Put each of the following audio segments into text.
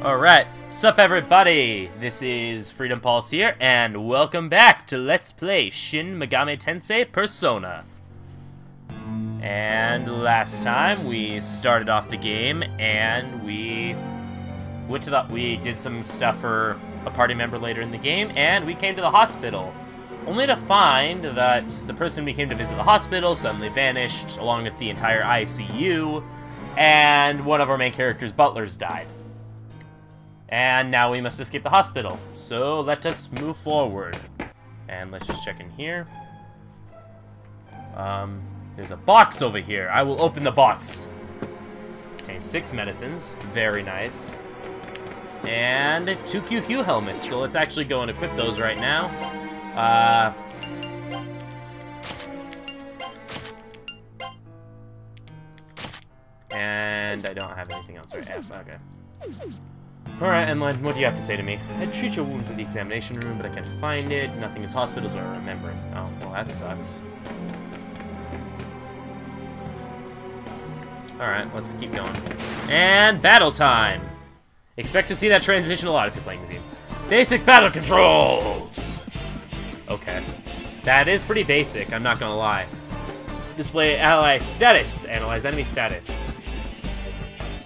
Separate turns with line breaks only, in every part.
Alright, sup everybody, this is Freedom Pulse here, and welcome back to Let's Play Shin Megami Tensei Persona. And last time we started off the game and we did some stuff for a party member later in the game, and we came to the hospital. Only to find that the person we came to visit the hospital suddenly vanished, along with the entire ICU, and one of our main character's butlers died. And now we must escape the hospital. So let us move forward. And let's just check in here. There's a box over here. I will open the box. Contains 6 medicines. Very nice. And 2 QQ helmets. So let's actually go and equip those right now. And I don't have anything else right now. Okay. Alright, Emlyn, what do you have to say to me? I treat your wounds in the examination room, but I can't find it. Nothing is hospitals or remembering. Oh, well, that sucks. Alright, let's keep going. And battle time! Expect to see that transition a lot if you're playing this game. Basic battle controls! Okay. That is pretty basic, I'm not gonna lie. Display ally status. Analyze enemy status.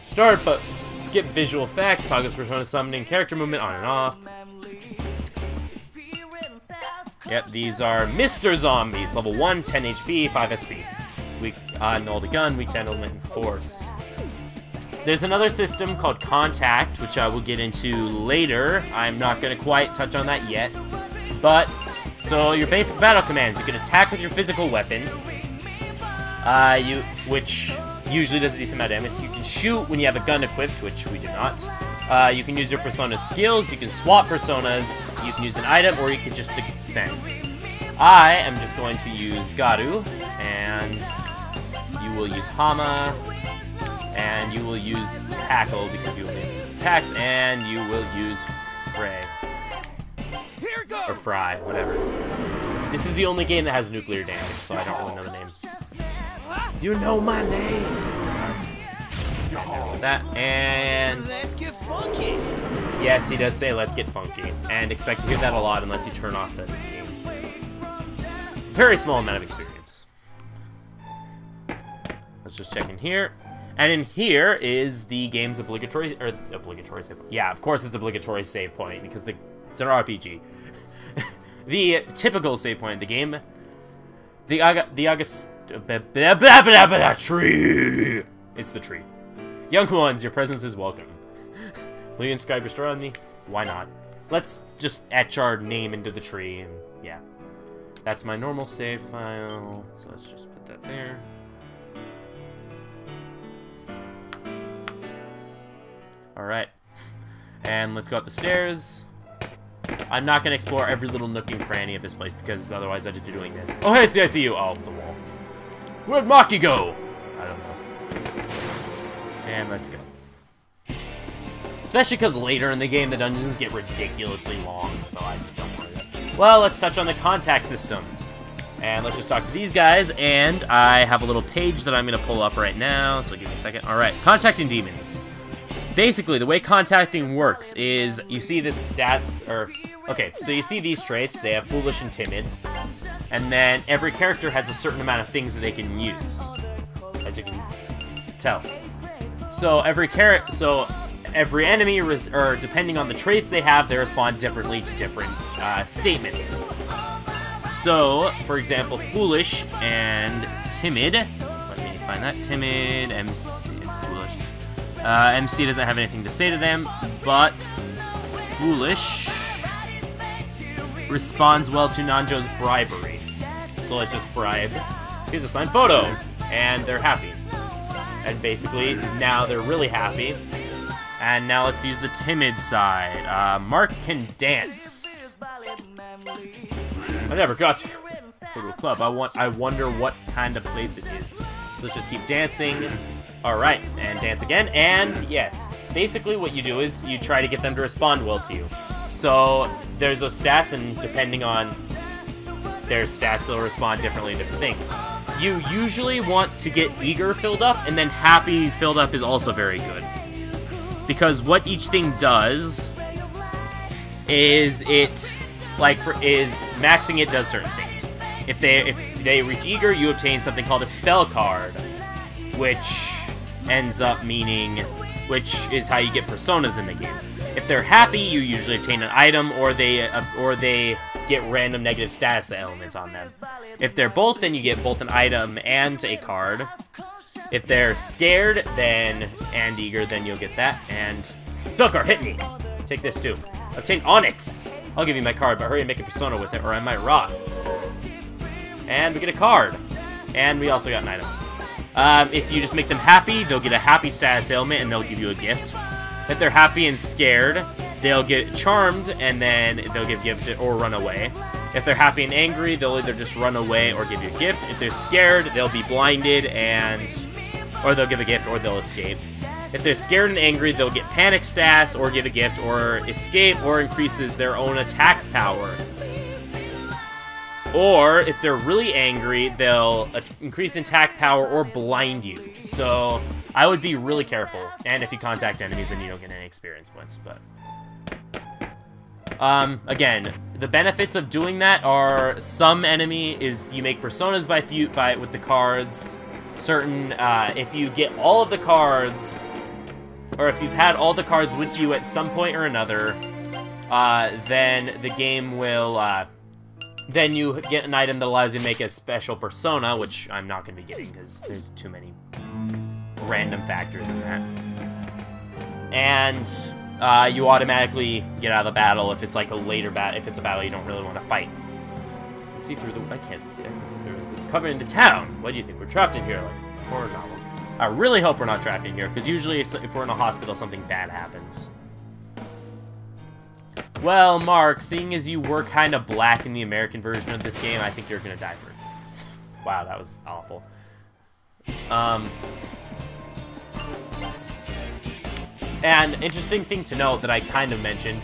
Start, but skip visual effects. Toggles persona summoning, character movement on and off. Yep, these are Mr. Zombies. Level 1, 10 HP, 5 SP. Weak, null to gun, weak to element and force. There's another system called Contact, which I will get into later. I'm not going to quite touch on that yet. But, so your basic battle commands. You can attack with your physical weapon. Which usually does a decent amount of damage. You can shoot when you have a gun equipped, which we do not. You can use your persona's skills, you can swap personas, you can use an item, or you can just defend. I am just going to use Garu, and you will use Hama, and you will use Tackle, because you will use attacks, and you will use Frey. Or Fry, whatever. This is the only game that has nuclear damage, so I don't really know the name. You know my name. Sorry. That and let's get funky. Yes, he does say let's get funky, and expect to hear that a lot unless you turn off the game. Very small amount of experience. Let's just check in here, and in here is the game's obligatory save point. Yeah, of course it's obligatory save point because it's an RPG. The typical save point of the game. Tree! It's the tree. Young ones, your presence is welcome. Will you inscribe your story on me? Why not? Let's just etch our name into the tree, and yeah. That's my normal save file, so let's just put that there. Alright. And let's go up the stairs. I'm not going to explore every little nook and cranny of this place, because otherwise I'd just be doing this. Oh, hey, see, I see you. Oh, it's a wall. Where'd Maki go? I don't know. And let's go. Especially because later in the game, the dungeons get ridiculously long, so I just don't want to. Well, let's touch on the contact system. And let's just talk to these guys, and I have a little page that I'm going to pull up right now, so give me a second. Alright, contacting demons. Basically, the way contacting works is you see the stats, okay, so you see these traits. They have Foolish and Timid. And then every character has a certain amount of things that they can use, as you can tell. So every enemy, or depending on the traits they have, they respond differently to different statements. So, for example, Foolish and Timid. Let me find that. Timid, MC, Foolish. MC doesn't have anything to say to them, but Foolish responds well to Nanjo's bribery. So let's just bribe. Here's a signed photo, and they're happy. And basically, now they're really happy. And now let's use the timid side. Mark can dance. I never got to go to a club. I wonder what kind of place it is. Let's just keep dancing. Alright, and dance again, and yes. Basically what you do is you try to get them to respond well to you. So, there's those stats, and depending on their stats, they'll respond differently to different things. You usually want to get eager filled up, and then happy filled up is also very good. because what each thing does is maxing it does certain things. If they reach eager, you obtain something called a spell card, which is how you get personas in the game. If they're happy, you usually obtain an item, or they get random negative status elements on them. If they're both, then you get both an item and a card. If they're scared and eager, then you'll get that. And spell card, hit me. Take this too. Obtain Onyx. I'll give you my card, but hurry and make a persona with it, or I might rot. And we get a card. And we also got an item. If you just make them happy, they'll get a happy status ailment, and they'll give you a gift. If they're happy and scared, they'll get charmed, and then they'll give gift or run away. If they're happy and angry, they'll either just run away or give you a gift. If they're scared, they'll be blinded or they'll give a gift or they'll escape. If they're scared and angry, they'll get panic stats or give a gift or escape or increases their own attack power. Or if they're really angry, they'll increase attack power or blind you. So I would be really careful. And if you contact enemies, then you don't get any experience points. But again, the benefits of doing that are some enemy is you make personas with the cards. Certain if you get all of the cards, or if you've had all the cards with you at some point or another, then the game will then you get an item that allows you to make a special persona, which I'm not going to be getting because there's too many random factors in that. And you automatically get out of the battle if it's like a later battle, if it's a battle you don't really want to fight. Let's see through the... I can't see through it. It's covered in the town. What do you think? We're trapped in here like a horror novel. I really hope we're not trapped in here, because usually if we're in a hospital, something bad happens. Well, Mark, seeing as you were kind of black in the American version of this game, I think you're going to die for it. Wow, that was awful. And interesting thing to note that I kind of mentioned,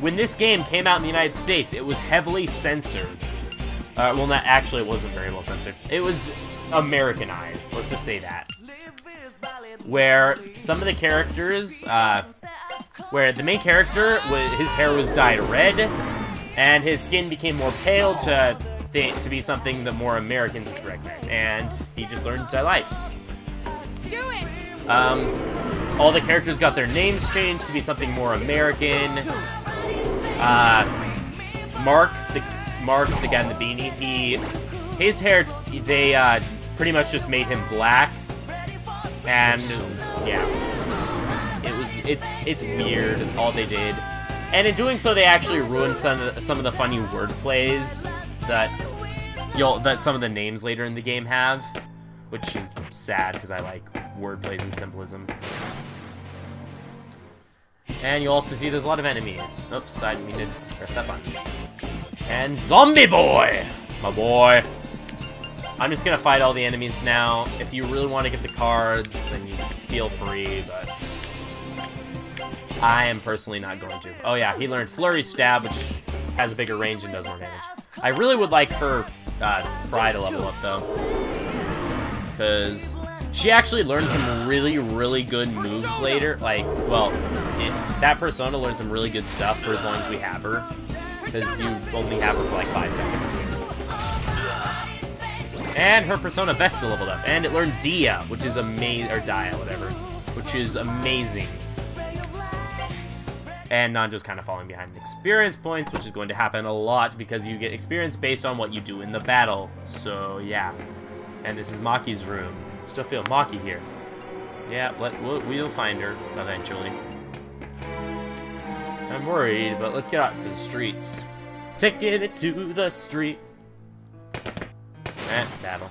when this game came out in the United States, it was heavily censored. Well, not actually, it wasn't very well censored. It was Americanized, let's just say that. Where some of the characters, where the main character, his hair was dyed red, and his skin became more pale to be something that more Americans would recognize, and he just learned to like.
Do it!
All the characters got their names changed to be something more American. Mark, the guy in the beanie, his hair, they pretty much just made him black, and yeah, it's weird all they did, and in doing so, they actually ruined some of the funny word plays that some of the names later in the game have, which is sad because I like word plays and symbolism. And you also see there's a lot of enemies. Oops, I didn't mean to press that button. And Zombie Boy! My boy. I'm just gonna fight all the enemies now. If you really want to get the cards, then you feel free, but I am personally not going to. Oh yeah, he learned Flurry Stab, which has a bigger range and does more damage. I really would like her Fry to level up, though. Because she actually learned some really, really good moves later. Like, well, that persona learned some really good stuff for as long as we have her. Because you only have her for like 5 seconds. And her persona Vesta leveled up. And it learned Dia, which is amazing, or Dia, whatever. Which is amazing. And not just kind of falling behind in experience points, which is going to happen a lot because you get experience based on what you do in the battle. So, yeah. And this is Maki's room. Still feel Maki here. Yeah, we'll find her eventually. I'm worried, but let's get out to the streets. Taking it to the street. Battle.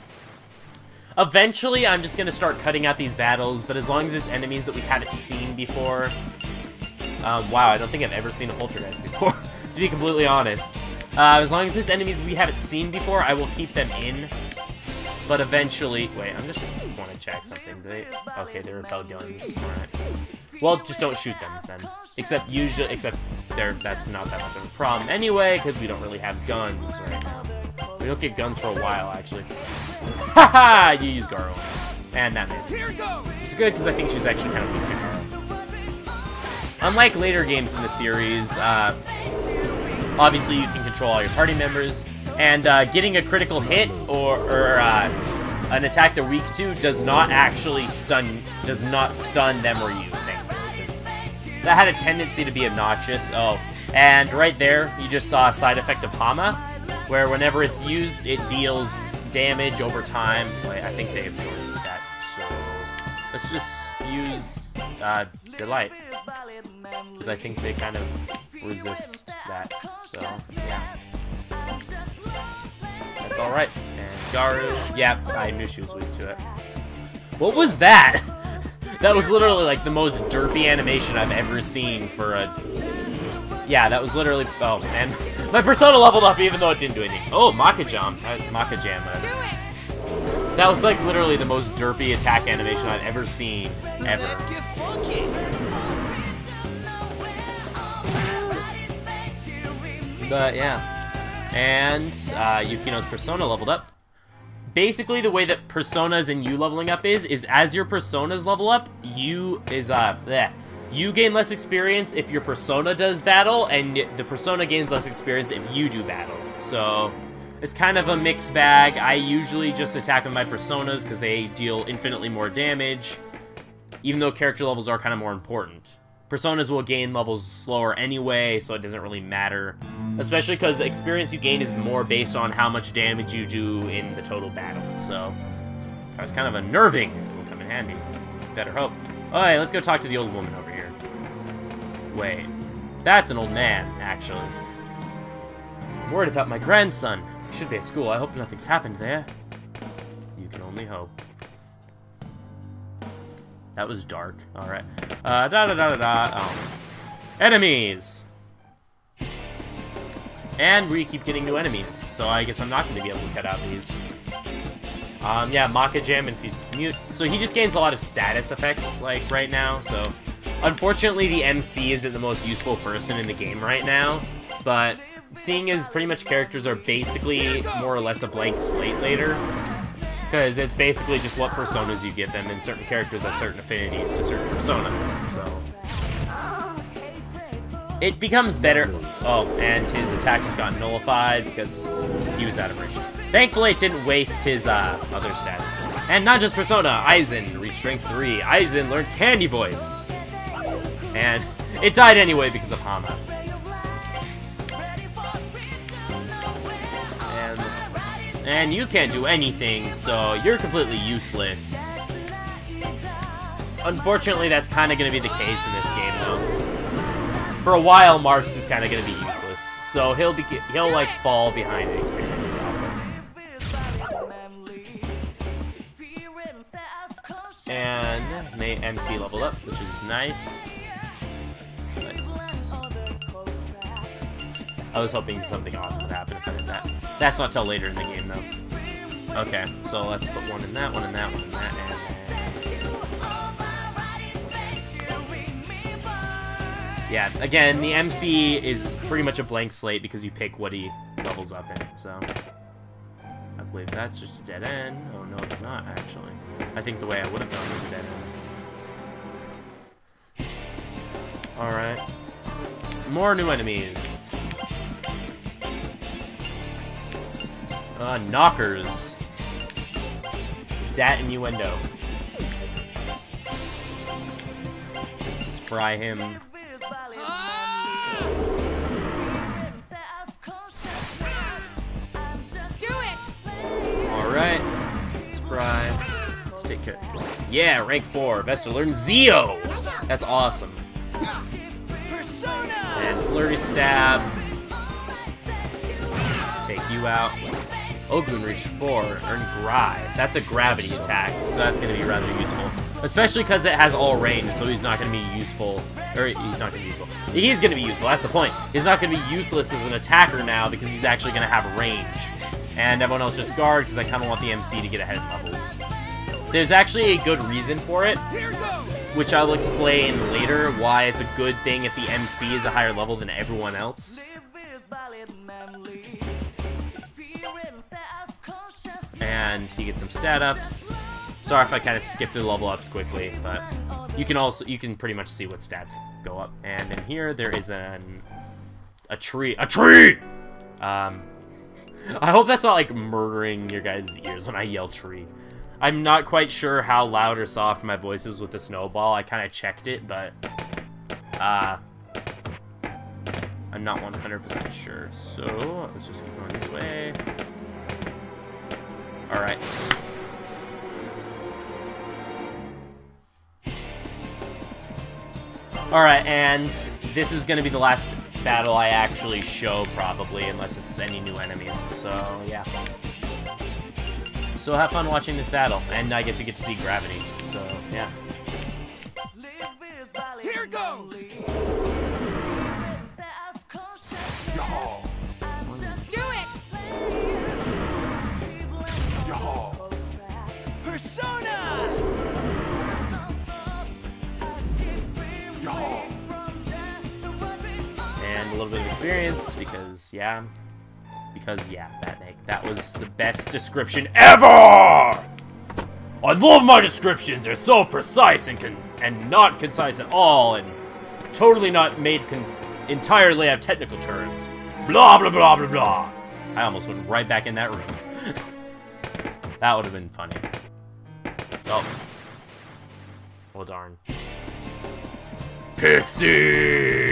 Eventually, I'm just going to start cutting out these battles, but as long as it's enemies that we haven't seen before. Wow, I don't think I've ever seen a Poltergeist before, to be completely honest. As long as it's enemies we haven't seen before, I will keep them in. But eventually... Wait, I'm just want to check something. Okay, they repel guns. Alright. Well, just don't shoot them, then. Except that's not that much of a problem anyway, because we don't really have guns right now. We don't get guns for a while, actually. Haha! You use Garo. And that missed. It's good, because I think she's actually kind of weak to Garo. unlike later games in the series, obviously you can control all your party members, and getting a critical hit or an attack they're weak to does not stun them or you, thankfully, because that had a tendency to be obnoxious. Oh, and right there, you just saw a side effect of Hama, where whenever it's used, it deals damage over time. Wait, I think they absorbed that, so let's just use Delight, because I think they kind of resist that, so yeah. That's alright. And Garu, yeah, I knew she was weak to it. What was that? That was literally like the most derpy animation I've ever seen for a... Yeah, that was literally... Oh, man. My Persona leveled up even though it didn't do anything. Oh, Maka-Jam. Whatever. That was like literally the most derpy attack animation I've ever seen, ever. But yeah. And Yukino's Persona leveled up. Basically, the way that Personas and you leveling up is as your Personas level up, you gain less experience if your Persona does battle, and the Persona gains less experience if you do battle. So it's kind of a mixed bag. I usually just attack with my Personas because they deal infinitely more damage, even though character levels are kind of more important. Personas will gain levels slower anyway, so it doesn't really matter. Especially because the experience you gain is more based on how much damage you do in the total battle. So that was kind of unnerving. It will come in handy. Better hope. Alright, let's go talk to the old woman over here. Wait. That's an old man, actually. I'm worried about my grandson. He should be at school. I hope nothing's happened there. You can only hope. That was dark. Alright. Oh. Enemies! And we keep getting new enemies, so I guess I'm not going to be able to cut out these. Yeah, Maka-Jam and Feats Mute. So he just gains a lot of status effects, like, right now, so... Unfortunately, the MC isn't the most useful person in the game right now, but seeing as pretty much characters are basically more or less a blank slate later, because it's basically just what personas you give them, and certain characters have certain affinities to certain personas, so... It becomes better... Oh, and his attack just got nullified because he was out of range. Thankfully, it didn't waste his other stats. And not just Persona, Aizen reached Strength 3. Aizen learned Candy Voice. And it died anyway because of Hama. And you can't do anything, so you're completely useless. Unfortunately, that's kind of going to be the case in this game, though. For a while, Mark's just kind of going to be useless, so he'll like fall behind in experience. And MC leveled up, which is nice. I was hoping something awesome would happen if I did that. That's not till later in the game, though. Okay, so let's put one in that, one in that, one in that, and yeah, again, the MC is pretty much a blank slate because you pick what he levels up in, so... I believe that's just a dead end. Oh, no, it's not, actually. I think the way I would have done was a dead end. Alright. More new enemies. Knockers. Dat innuendo. Just fry him. Alright. Let's fry. Let's take care. Yeah, rank 4. Vesta learns Zeo! That's awesome. And Flurry Stab. Take you out. Ogun reached 4. Earn Grive. That's a gravity attack, so that's going to be rather useful. Especially because it has all range, so he's not going to be useful. Or, he's not going to be useful. He's going to be useful, that's the point. He's not going to be useless as an attacker now because he's actually going to have range. And everyone else just guard because I kind of want the MC to get ahead in levels. There's actually a good reason for it, which I'll explain later why it's a good thing if the MC is a higher level than everyone else. And he gets some stat ups. Sorry if I kind of skipped through level ups quickly, but you can pretty much see what stats go up. And in here there is a tree. A tree! I hope that's not like murdering your guys' ears when I yell tree. I'm not quite sure how loud or soft my voice is with the snowball. I kind of checked it, but I'm not 100% sure. So let's just keep going this way. All right. Alright, and this is going to be the last battle I actually show, probably, unless it's any new enemies. So, yeah. So have fun watching this battle, and I guess you get to see gravity. So, yeah.
Here goes! Do it! Persona!
And a little bit of experience, because yeah, that was the best description ever! I love my descriptions, they're so precise and not concise at all, and totally not made entirely out of technical terms. Blah, blah, blah, blah, blah. I almost went right back in that room. That would have been funny. Oh. Well, darn. Pixie!